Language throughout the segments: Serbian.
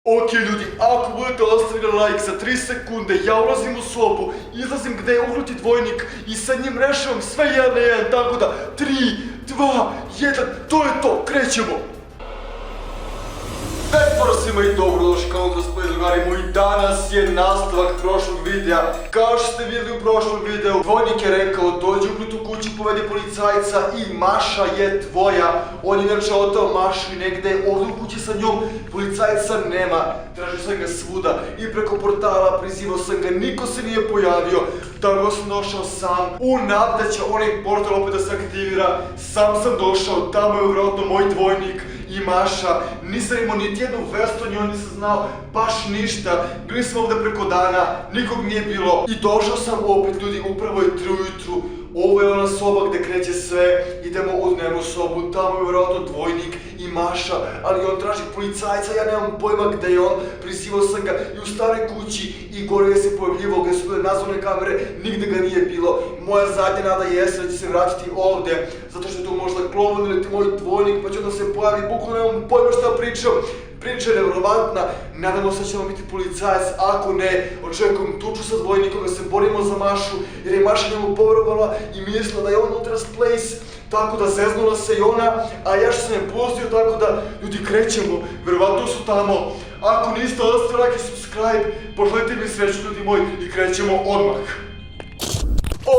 Ok ljudi, ako budete ostavili like za 3 sekunde, ja ulazim u sobu, izlazim gde je uknuti dvojnik i sa njim rešavam sve jedan na jedan, tako da 3, 2, 1, to je to, krećemo! Pozdrav svima i dobrodošli kao gospodi drugari moji, danas je nastavak prošlog videa. Kao što ste vidjeli u prošlom videu, dvojnik je rekao dođi uknut u kuću, povedi policajca i Maša je tvoja. On je inače otao Mašu i negde ovdje u kući sa njom, policajca nema, tražio sam ga svuda i preko portala prizivao sam ga, niko se nije pojavio. Tako sam došao sam, u nadi da će onaj portal opet da se aktivira, sam došao, tamo je vjerojatno moj dvojnik i Maša, nisam imao niti jednu vestu o njoj, nisam znao baš ništa, bili smo ovdje preko dana, nikog nije bilo i došao sam opet ljudi, upravo je 3 ujutru, ovo je ona soba gdje kreće sve, idemo u dnevnu sobu, tamo je vjerojatno dvojnik i Maša, ali on traži policajca, ja nemam pojma gdje je on, prizivao sam ga i u staroj kući i gore je se pojavljivao gdje su bile nazvane kamere, nigde ga nije bilo. Moja zadnja nada jeste da će se vratiti ovdje, zato što je to možda klovan ili ti moj dvojnik, pa će onda se pojavi, bukvalno nemam pojma šta pričam. Priča je nevjerovatna, nadamo se da ćemo biti policajac, ako ne, očekujem tuču sa dvojnikom da se borimo za Mašu, jer je Maša njemu povjerovala i mislila da je on Ultras Place, tako da zeznula se i ona, a ja što sam je pustio, tako da ljudi krećemo, vjerovatno su tamo. Ako niste ostavili like i subscribe, poželite mi sreću ljudi moji i krećemo odmah.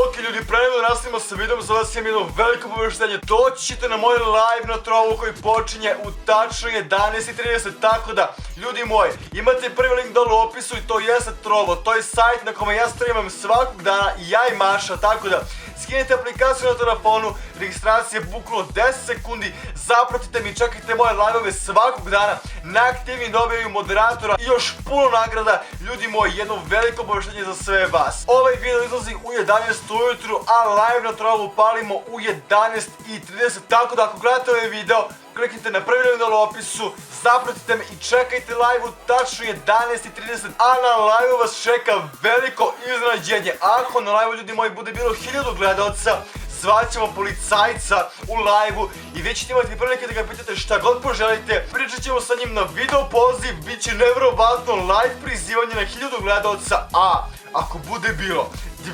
Ok ljudi, pre nego da nastavimo sa videom, za vas imam jedno veliko obaveštenje, doći ćete na moj live na Trovu koji počinje u tačno 11:30, tako da, ljudi moji, imate prvi link dole u opisu i to jeste Trovo, to je sajt na kome ja streamam svakog dana, ja i Maša, tako da, skinite aplikaciju na telefonu, registracija je bukvalno 10 sekundi, zapratite mi, čekajte moje live-ove svakog dana, najaktivniji dobijaju moderatora i još puno nagrada, ljudi moji, jedno veliko obaveštenje za sve vas. Ovaj video izlazi u 11 ujutru, a live na Trovu palimo u 11:30, tako da ako gledate ovaj video, kliknite na prvi link dole u opisu, zapratite me i čekajte live u tačno 11:30, a na live vas čeka veliko iznenađenje. Ako na live ljudi moji bude bilo 1000 gledalca, zvaćemo policajca u live-u i vi ćete imati prilike da ga pitate šta god poželite, pričat ćemo sa njim na video poziv, bit će nevjerovatno live prizivanje na 1000 gledalca, a ako bude bilo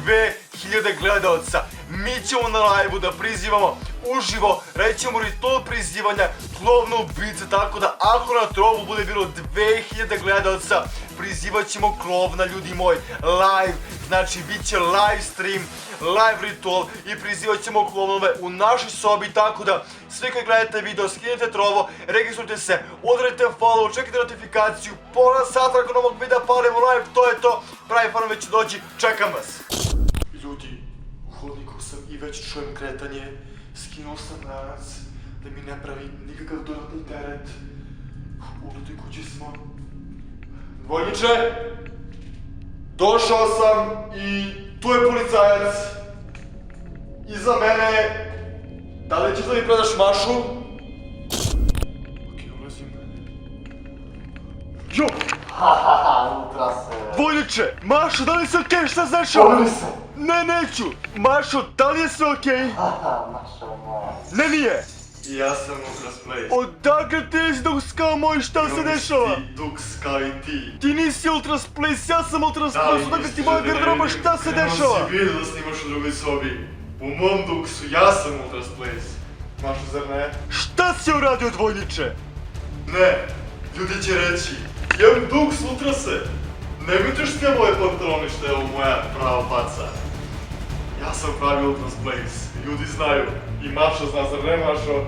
2000 gledalca, mi ćemo na live-u da prizivamo uživo, rećemo ritual prizivanja klovna ubice, tako da ako na Trovu bude bilo 2000 gledalca, prizivat ćemo klovna ljudi moji, live, znači bit će live stream, live ritual i prizivat ćemo klovnove u našoj sobi, tako da svi koji gledate video, skinite Trovo, registrujte se, odradite follow, čekajte notifikaciju, pola sata nakon ovog videa palimo live, to je to, pravi fan već dođi, čekam vas. Ljudi, u hodniku sam i već čujem kretanje, skinuo sam narac da mi ne pravi nikakav dodatni teret. U toj kući smo. Dvojniče, došao sam i tu je policajac. Iza mene, da li ćeš da mi predaš Mašu? Ok, ulazim. Jo! Hahaha, Ultrase. Dvojniče, Mašo, da li se okej, šta se dešava? Pomri se. Ne, neću. Mašo, da li je sve okej? Haha, Mašo moja. Ne, nije. Ja sam Ultras Place. Odakle ti si Dux kao moj, šta se dešava? Ti Dux kao i ti. Ti nisi Ultras Place, ja sam Ultras Place, odakle ti moja garderoba, šta se dešava? Nemam si vidio da snimaš u drugoj sobi. U mom Duxu, ja sam Ultras Place. Mašo, zar ne? Šta si uradio, dvojniče? Ne, ljudi će reći, jem Dux Ultrase. Ne vidiš ti moje pantalone što je ovo moja prava faca. Ja sam pravi Ultras Place, ljudi znaju. I Mašo zna, zar ne Mašo?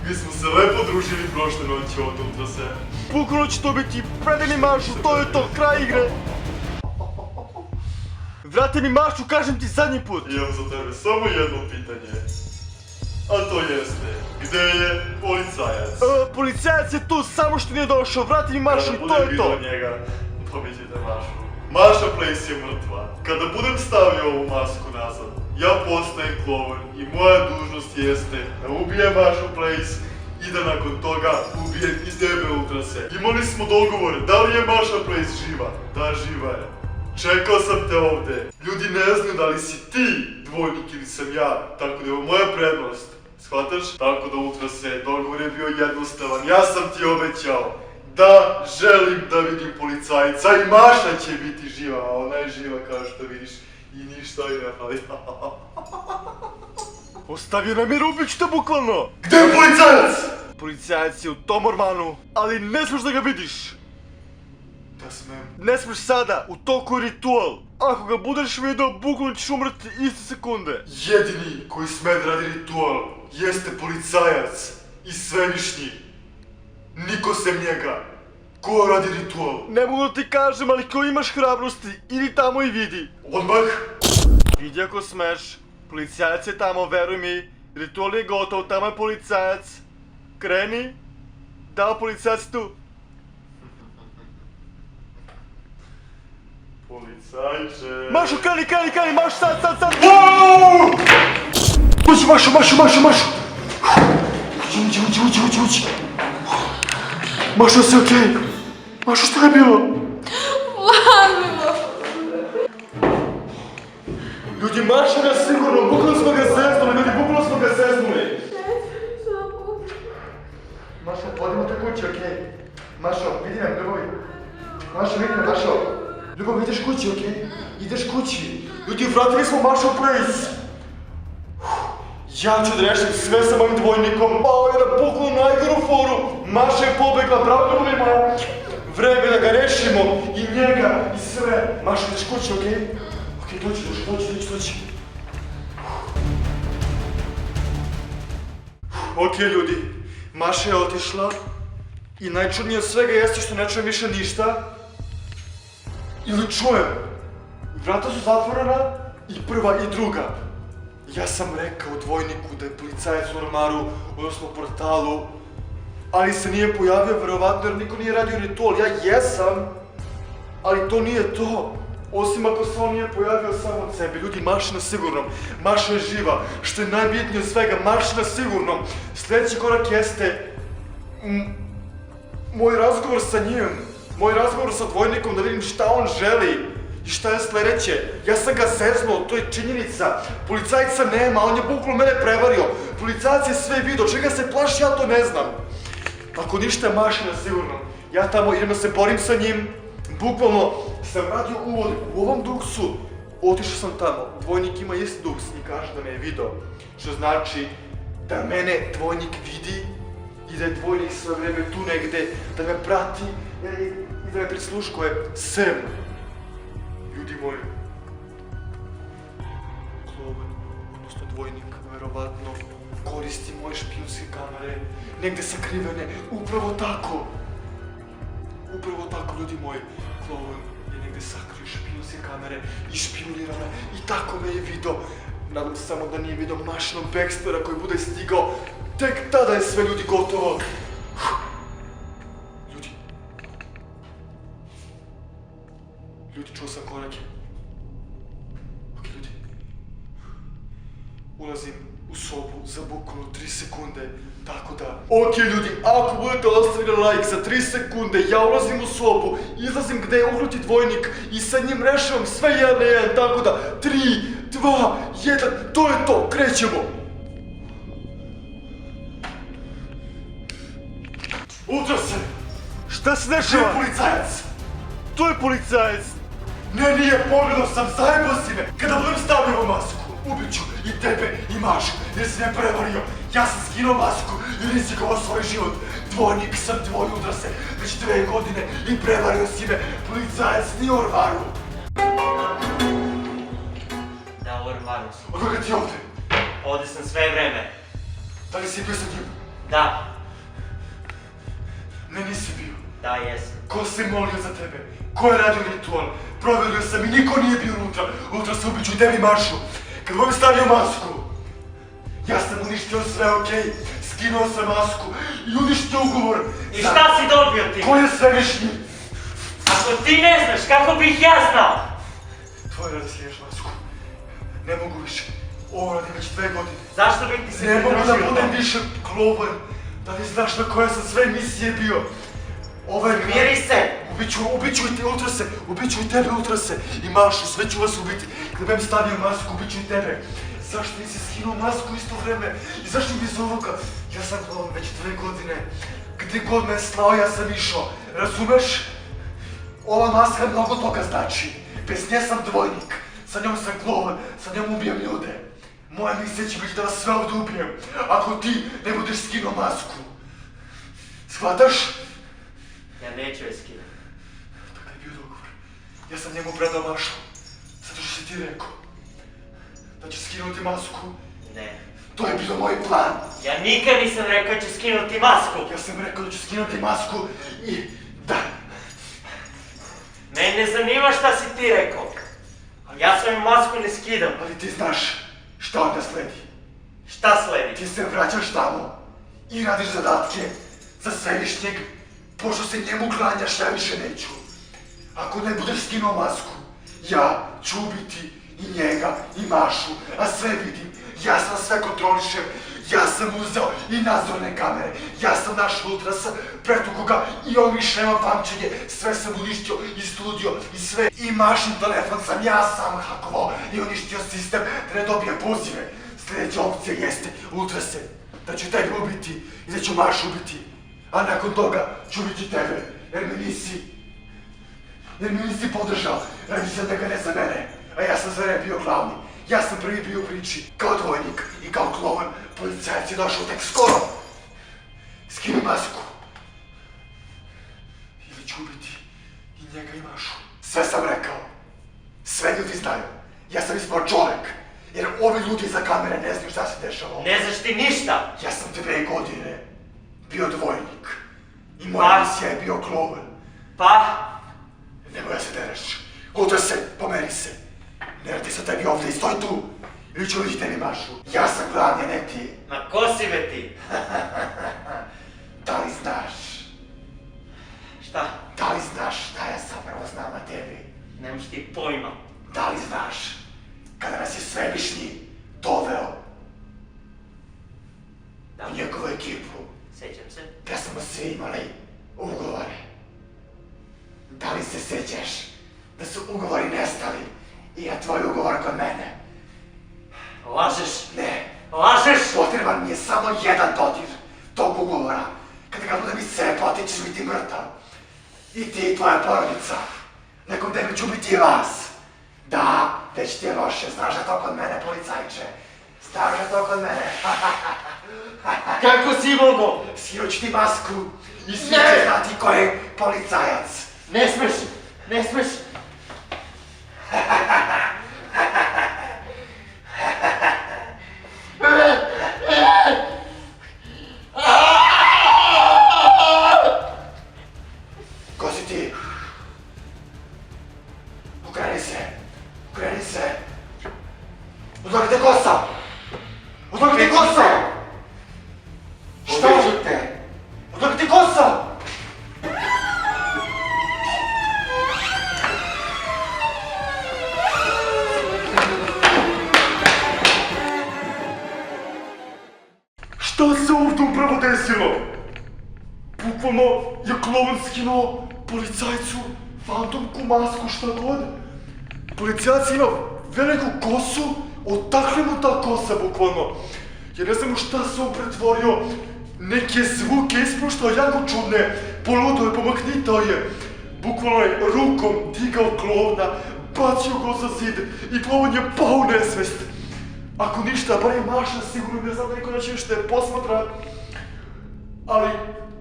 Mi smo se lepo družili prošle noći od Ultrase. Bukvalno će to biti, predaj mi Mašu, to je to, kraj igre. Vrati mi Mašu, kažem ti zadnji put. Imam za tebe samo jedno pitanje. A to jeste, gde je policajac? Policajac je tu, samo što nije došao, vrati mi Mašu i to je to. Kada budem vidio njega, dobit ćete Mašu. Maša Place je mrtva. Kada budem stavio ovu masku nazad, ja postajem klovan i moja dužnost jeste da ubijem Mašu Place i da nakon toga ubijem i tebe Ultrase. Imali smo dogovor, da li je Maša Place živa? Da, živa je. Čekao sam te ovde. Ljudi ne znaju da li si ti dvojnik ili sam ja, tako da je ovo moja prednost. Shvataš? Tako da Ultrase, dogovor je bio jednostavan. Ja sam ti obećao da želim da vidim policajca i Maša će biti živa, a ona je živa kao što vidiš i ništa i ne fali. Ostavio nam je Rubić-te bukvalno! Gdje je policajac? Policajac je u tom ormanu, ali ne smiješ da ga vidiš! Da smem. Ne smiješ sada, u toku je ritual! Ako ga budeš vidio, bukvalno ćeš umreti iste sekunde! Jedini koji sme da radi ritual jeste policajac i svevišnji. Niko sem njega. Ko radi ritual? Ne mogu da ti kažem, ali ko imaš hrabrosti, idi tamo i vidi! Odmah? Vidi ako smeš, policajac je tamo, veruj mi, ritual je gotov, tamo je policajac. Kreni, da policajac tu. Policajče... Mašo, kreni, Mašo, sad! Wow! Uđi, Mašo! Uđi. Mašo, sve okej? Mašo, šta je bilo? Plavilo. Ljudi, Maša ga sigurno, bukvalno smo ga zeznuli, Mašo, podimo te kući, okej? Mašo, vidi me, ljubavi. Mašo. Ljubav, ideš kući, okej? Ideš kući. Ljudi, vratili smo Mašu Place. Ja ću da rešim sve sa mojim dvojnikom. Pao je na bukvalno najgoru foru. Maša je pobegla, bravo ljubima. Vreme da ga rešimo i njega i sve. Maša, ideš kući, okej? Okej, dođi. Okej, ljudi. Maša je otišla. I najčudnije od svega jeste što ne čujem više ništa. Ili čujem. Vrata su zatvorena i prva i druga. Ja sam rekao dvojniku da je policajac u ormaru, odnosno portalu, ali se nije pojavio verovatno jer niko nije radio ritual. Ja jesam, ali to nije to. Osim ako se on nije pojavio samo od sebe. Ljudi, Maša na sigurnom. Maša je živa. Što je najbitnije od svega, Maša na sigurnom. Sljedeći korak jeste... moj razgovor sa njim. Moj razgovor sa dvojnikom da vidim šta on želi. I šta je sljedeće? Ja sam ga zeznuo, to je činjenica. Policajca nema, on je bukvalno mene prevario. Policajac je sve vidio, čega se plaši, ja to ne znam. Ako ništa je Maša na sigurno. Ja tamo idem da se borim sa njim. Bukvalno sam radio uvod u ovom duksu. Otišao sam tamo, dvojnik ima isti duks i kaže da me je video. Što znači da mene dvojnik vidi i da je dvojnik sve vreme tu negde, da me prati i da me prisluškuje sem. Ljudi moji, Klovan, odnosno dvojnik, verovatno koristi moje špijunske kamere, negde sakrivene, upravo tako, ljudi moji, Klovan je negde sakrio špijunske kamere i špijunira me i tako me je video. Nadam se samo da nije video Mašinog Baxtera koji bude stigao, tek tada je sve, ljudi, gotovo. Ljudi, čuo sam korake. Ok, ljudi. Ulazim u sobu za bukvalno 3 sekunde, tako da... Ok, ljudi, ako budete ostavili like za 3 sekunde, ja ulazim u sobu, izlazim gde je uknuti dvojnik i sa njim rešavam sve jedan na jedan, tako da 3, 2, 1, to je to, krećemo! Ultrase! Šta se dešava? Gdje je policajac? To je policajac! Ne, nije, pogledao sam, zajebao si me! Kada budem stavljao masku, ubiću i tebe i Mašu, jer si me prevario. Ja sam skinuo masku i rizikovao svoj život. Dvojnik sam tvoj, Ultrase, već 2 godine i prevario si me. Policajac nije u ormaru. Da, u ormaru sam. Od koga ti ovdje? Ovdje sam sve vreme. Da li si bio sa njim? Da. Ne, nisi bio. Da, jesam. Ko se molio za tebe? Ko je radio ritual? Proverio sam i niko nije bio unutra. Unutra se ubiću i tebi Mašu. Kad budem stavio masku, ja sam uništio sve, okej? Skinuo sam masku i uništio ugovor. I šta si dobio ti? Ko je svevišnji? Ako ti ne znaš, kako bih ja znao? Tvoje radi sliješ masku. Ne mogu više. Ovo radi već 2 godine. Zašto bih ti se Ne mogu da pridružio budem tome? više Klovan. Da li znaš na koje sam sve emisije bio? Ovo je Miri se! Ubiću i te Ultrase, ubiću i tebe Ultrase i Mašu, sve ću vas ubiti. Kad budem stavio masku, ubiću i tebe. Zašto nisi skinuo masku isto vreme? I zašto bez ovoga? Ja sam Klovan već 2 godine. Gde gdje god me slao ja sam išao, razumeš? Ova maska mnogo toga znači. Bez nje sam dvojnik, sa njom sam klovan, sa njom ubijem ljude. Moja misija će biti da vas sve ovdje ubijem, ako ti ne budeš skinuo masku. Shvataš? Ja neću je skinem. Takav je bio dogovor. Ja sam njemu predao mašu, zato što si ti rekao da će skinuti masku. Ne. To je bio moj plan. Ja nikad nisam rekao da ću skinuti masku. Ja sam rekao da ću skinuti masku i da. Mene ne zanima šta si ti rekao. Ja svoju masku ne skidam. Ali ti znaš šta onda sledi. Šta sledi? Ti se vraćaš tamo i radiš zadatke za Svevišnjeg, pošto se njemu klanjaš, ja više neću. Ako ne budeš skinuo masku, ja ću ubiti i njega i Mašu, a sve vidim. Ja sam sve kontrolišem, ja sam uzeo i nadzorne kamere, ja sam našao ultrasa, pretuko ga i on više nema pamćenje, sve sam uništio i studio i sve. I Mašin telefon sam ja sam hakovao i uništio sistem da ne dobije pozive. Sljedeća opcija jeste, ultrase, da ću tebi ubiti i da ću Mašu ubiti, a nakon toga ću ubiti tebe, jer mi nisi podržao, radi se da ga ne za mene, a ja sam za mene bio glavni. Ja sam prvi bio u priči, kao dvojnik i kao klovan, policajac je došao tek skoro. Skini masku. Ili ću ubiti i njega i Mašu. Sve sam rekao. Sve ljudi znaju. Ja sam ispao čovek, jer ovi ljudi za kamere ne znaju šta se dešava. Ne znaš ti ništa. Ja sam 2 godine bio dvojnik i moja misija je bio klovan. Pa? Nemoj da se dereš. Udar se, pomeri se. Ne radi se tebi ovdje i stoj tu. Ili ću vidjeti tebi Mašu. Ja sam glavni, a ne ti. Ma ko si be ti? Da li znaš? Šta? Da li znaš šta ja zapravo znam na tebi? Nemaš ti pojma. Da li znaš kada nas je Svevišnji doveo Da. u njegovu ekipu, Sećam se. da smo svi imali ugovore? Da li se sjećaš da su ugovori nestali i na tvoj ugovor kod mene? Lažeš. Ne. Lažeš! Potreban mi je samo jedan dodir tog ugovora. Kada ga budem iscepao, ti ćeš biti mrtav. I ti i tvoja porodica. Nekom tebe ću biti i vas. Da, već ti je loše, znaš da to kod mene, policajče. Znaš da to kod mene. Kako si mogo? Skinuo ću ti masku i svi će znati ko je policajac. Ne smeš! Ne smeš! Ko si ti? Ukreni se! Ukreni se! Odlagite kosa! Odlagite kosa! Šta? Odlagite kosa! Šta se ovdje upravo desilo? Bukvalno je klovan skinuo policajcu, fantomku, masku, šta god. Policajac ima veliku kosu, odakle mu ta kosa bukvalno. Ja ne znam u šta se on pretvorio, neke zvuke ispuštao jako čudne, poludao je, pomaknitao je. Bukvalno je rukom digao klovna, bacio go za zid i klovan je pao u nesvest. Ako ništa, bar je Maša sigurno, ne znam da niko neće ništa je posmatra. Ali,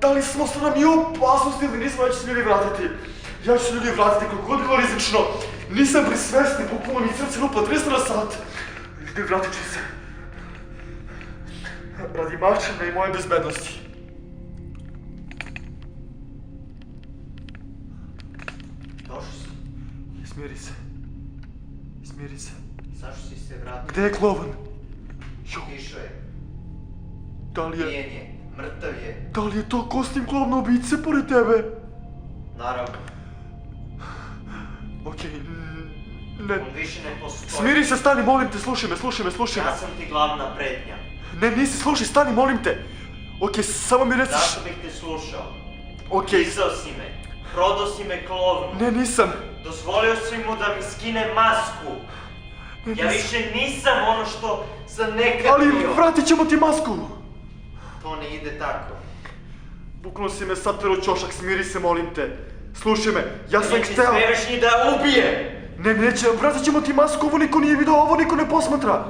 da li smo stvarno mi u opasnosti ili nismo već smjeli vratiti? Ja ću se ljudi vratiti koliko god bilo rizično. Nisam pri svesti, bukvalno mi srce lupa 300 na sat. Ljudi, vratit ću se. Radi Mašine i moje bezbednosti. Došao si. Smiri se. Smiri se. Zašto si se vratio? Gde je klovan? Jo, Išao je. da li je... Pijen je. Mrtav je. Da li je to kostim klovna ubice pored tebe? Naravno. Okej, ne... On više ne postoji. Smiri se, stani, molim te, slušaj me. Ja sam ti glavna pretnja. Ne, nisi, slušaj, stani, molim te. Okej, samo mi reci... Zašto bih te slušao? Okej, Izdao si me. Prodao si me klovnu. ne, nisam. Dozvolio si mu da mi skine masku. Ja više nisam ono što sam nekad Ali bio. vratit ćemo ti masku. To ne ide tako. Buknuo si me sad ćošak, smiri se, molim te. Slušaj me, ja sam Neće hteo... smiješ ni da ubije! Ne, neće, vratit ćemo ti masku, ovo niko nije vidio, ovo niko ne posmatra.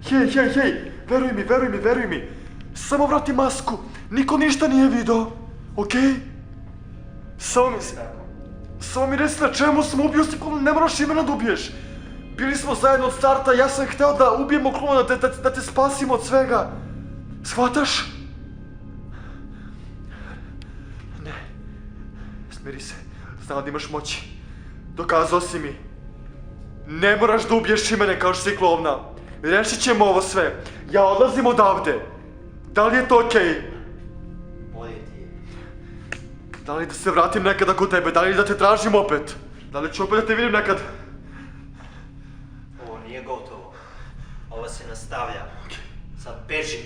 Hej, veruj mi. Samo vrati masku, niko ništa nije vidio, okej? Samo mi reci na čemu sam ubio si klona, ne moraš imena da ubiješ. Bili smo zajedno od starta, ja sam hteo da ubijemo klona, da te spasimo od svega. Shvataš? Ne, smiri se, znam da imaš moći. Dokazao si mi. Ne moraš da ubiješ imene kao što si klovna. Rešit ćemo ovo sve. Ja odlazim odavde. Da li je to okej? Bolje ti je. Da li da se vratim nekada kod tebe? Da li da te tražim opet? Da li ću opet da te vidim nekad? Ovo nije gotovo. Ovo se nastavlja. Sad beži.